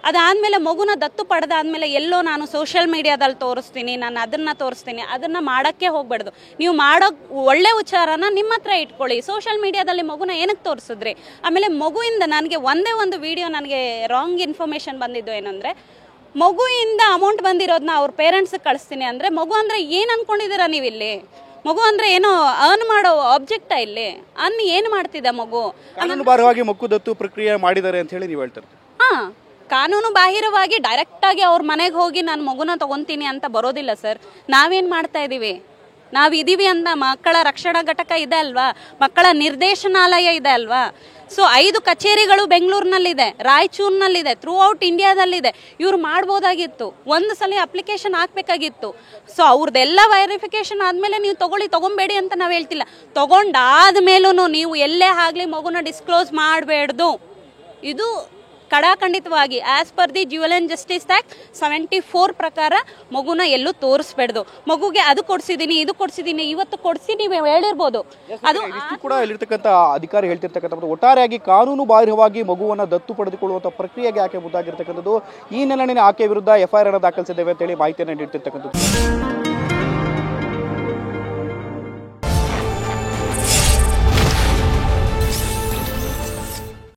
ಅದಾದಮೇಲೆ ಮಗುನ ದತ್ತು ಪಡೆದಾದ್ಮೇಲೆ ಎಲ್ಲೋ ನಾನು ಸೋಷಿಯಲ್ ಮೀಡಿಯಾದಲ್ಲಿ ತೋರಿಸ್ತೀನಿ, ನಾನು ಅದನ್ನು ತೋರಿಸ್ತೀನಿ, ಅದನ್ನು ಮಾಡೋಕ್ಕೆ ಹೋಗ್ಬಾರ್ದು. ನೀವು ಮಾಡೋ ಒಳ್ಳೆ ವಿಚಾರನ ನಿಮ್ಮ ಹತ್ರ ಇಟ್ಕೊಳ್ಳಿ. ಸೋಷಿಯಲ್ ಮೀಡಿಯಾದಲ್ಲಿ ಮಗುನ ಏನಕ್ಕೆ ತೋರಿಸಿದ್ರಿ? ಆಮೇಲೆ ಮಗುವಿಂದ ನನಗೆ ಒಂದೇ ಒಂದು ವಿಡಿಯೋ ನನಗೆ ರಾಂಗ್ ಇನ್ಫಾರ್ಮೇಷನ್ ಬಂದಿದ್ದು ಏನಂದರೆ, ಮಗುವಿಂದ ಅಮೌಂಟ್ ಬಂದಿರೋದನ್ನ ಅವ್ರ ಪೇರೆಂಟ್ಸಿಗೆ ಕಳಿಸ್ತೀನಿ ಅಂದರೆ, ಮಗು ಅಂದರೆ ಏನು ಅಂದ್ಕೊಂಡಿದ್ದೀರಾ ನೀವಿಲ್ಲಿ? ಮಗು ಅಂದರೆ ಏನೋ ಅರ್ನ್ ಮಾಡೋ ಆಬ್ಜೆಕ್ಟಾ ಇಲ್ಲಿ? ಏನು ಮಾಡ್ತಿದ್ದ ಮಗು? ಕಾನೂನುಬಾಹಿರವಾಗಿ ಮಗು ದತ್ತು ಪ್ರಕ್ರಿಯೆ ಮಾಡಿದ್ದಾರೆ ಅಂತ ಹೇಳಿ ನೀವು ಹೇಳ್ತಾರೆ. ಹಾಂ, ಕಾನೂನು ಬಾಹಿರವಾಗಿ ಡೈರೆಕ್ಟಾಗಿ ಅವ್ರ ಮನೆಗೆ ಹೋಗಿ ನಾನು ಮಗುನ ತಗೊತೀನಿ ಅಂತ ಬರೋದಿಲ್ಲ ಸರ್. ನಾವೇನು ಮಾಡ್ತಾ ಇದ್ದೀವಿ? ನಾವಿದ್ದೀವಿ ಅಂತ ಮಕ್ಕಳ ರಕ್ಷಣಾ ಘಟಕ ಇದೆ ಅಲ್ವಾ, ಮಕ್ಕಳ ನಿರ್ದೇಶನಾಲಯ ಇದೆ ಅಲ್ವಾ. ಸೊ 5 ಕಚೇರಿಗಳು ಬೆಂಗಳೂರಿನಲ್ಲಿದೆ, ರಾಯಚೂರಿನಲ್ಲಿದೆ, ಥ್ರೂ ಔಟ್ ಇಂಡಿಯಾದಲ್ಲಿದೆ. ಇವ್ರು ಮಾಡ್ಬೋದಾಗಿತ್ತು, ಒಂದು ಸಲ ಅಪ್ಲಿಕೇಶನ್ ಹಾಕ್ಬೇಕಾಗಿತ್ತು. ಸೊ ಅವ್ರದ್ದೆಲ್ಲ ವೆರಿಫಿಕೇಶನ್ ಆದಮೇಲೆ ನೀವು ತಗೊಬೇಡಿ ಅಂತ ನಾವು ಹೇಳ್ತಿಲ್ಲ. ತಗೊಂಡಾದ್ಮೇಲೂ ನೀವು ಎಲ್ಲೇ ಆಗಲಿ ಮಗುನ ಡಿಸ್ಕ್ಲೋಸ್ ಮಾಡಬೇಡ್ದು. ಇದು ಕಡಾಖಂಡಿತವಾಗಿ as per the juvenile and justice act 74 ಪ್ರಕಾರ ಮಗುನ ಎಲ್ಲೂ ತೋರಿಸ್ಬೇಡ್ದು. ಮಗುಗೆ ಅದು ಕೊಡ್ಸಿದೀನಿ, ಇದು ಕೊಡ್ಸಿದೀನಿ, ಇವತ್ತು ಕೊಡ್ಸಿ ನೀವು ಹೇಳಿರ್ಬೋದು. ಅದು ಕೂಡ ಇಲ್ಲಿರ್ತಕ್ಕಂಥ ಅಧಿಕಾರಿ ಹೇಳ್ತಿರ್ತಕ್ಕಂಥ ಒಟ್ಟಾರೆಯಾಗಿ ಕಾನೂನು ಬಾಹಿರವಾಗಿ ಮಗುವನ್ನ ದತ್ತು ಪಡೆದುಕೊಳ್ಳುವಂತ ಪ್ರಕ್ರಿಯೆಗೆ ಆಕೆ ಮುಂದಾಗಿರ್ತಕ್ಕಂಥದ್ದು. ಈ ನೆಲೆಯಲ್ಲಿ ಆಕೆ ವಿರುದ್ಧ FIR ಅನ್ನು ದಾಖಲಿಸಿದ್ದೇವೆ ಅಂತ ಹೇಳಿ ಮಾಹಿತಿಯನ್ನು ನೀಡ್ತಿರ್ತಕ್ಕಂಥದ್ದು.